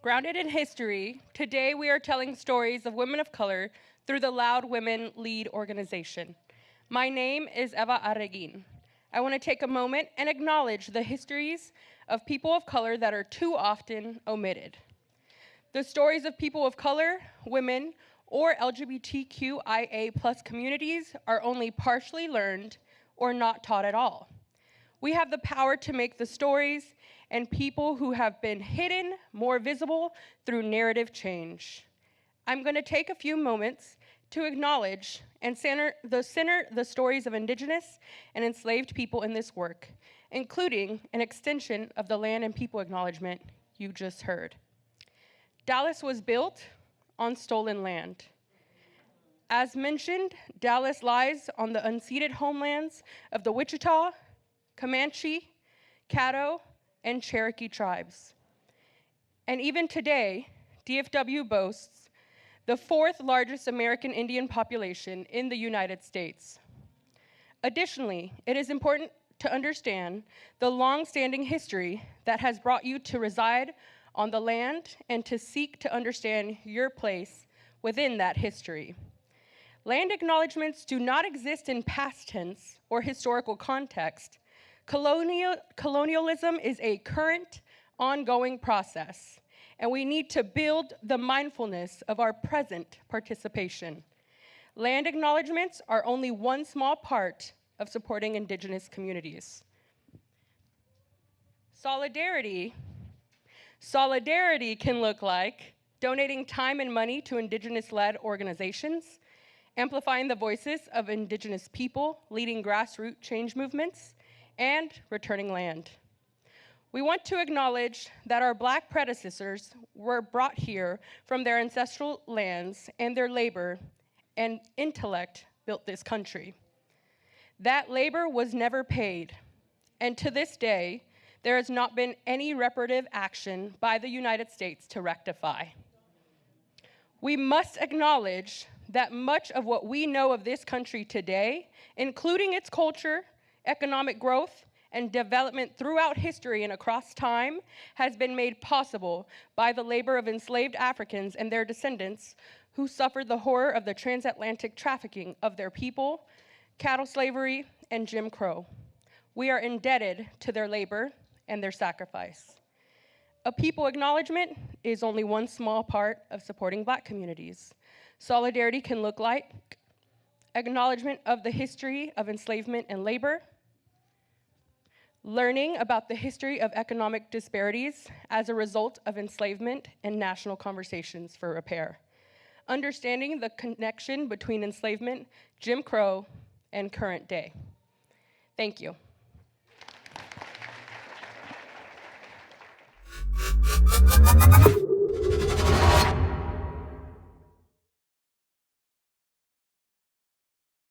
Grounded in history, today we are telling stories of women of color through the Loud Women Lead organization. My name is Eva Arreguin. I want to take a moment and acknowledge the histories of people of color that are too often omitted. The stories of people of color, women, or LGBTQIA+ communities are only partially learned or not taught at all. We have the power to make the stories and people who have been hidden more visible through narrative change. I'm going to take a few moments to acknowledge and center the stories of Indigenous and enslaved people in this work, including an extension of the land and people acknowledgement you just heard. Dallas was built on stolen land. As mentioned, Dallas lies on the unceded homelands of the Wichita, Comanche, Caddo, and Cherokee tribes. And even today, DFW boasts the fourth largest American Indian population in the United States. Additionally, it is important to understand the long-standing history that has brought you to reside on the land and to seek to understand your place within that history. Land acknowledgements do not exist in past tense or historical context. Colonialism is a current, ongoing process, and we need to build the mindfulness of our present participation. Land acknowledgements are only one small part of supporting Indigenous communities. Solidarity can look like donating time and money to Indigenous-led organizations, amplifying the voices of Indigenous people, leading grassroots change movements, and returning land. We want to acknowledge that our Black predecessors were brought here from their ancestral lands, and their labor and intellect built this country. That labor was never paid, and to this day, there has not been any reparative action by the United States to rectify. We must acknowledge that much of what we know of this country today, including its culture, economic growth, and development throughout history and across time, has been made possible by the labor of enslaved Africans and their descendants who suffered the horror of the transatlantic trafficking of their people, cattle slavery, and Jim Crow. We are indebted to their labor and their sacrifice. A people acknowledgement is only one small part of supporting Black communities. Solidarity can look like acknowledgement of the history of enslavement and labor, learning about the history of economic disparities as a result of enslavement and national conversations for repair, understanding the connection between enslavement, Jim Crow, and current day. Thank you.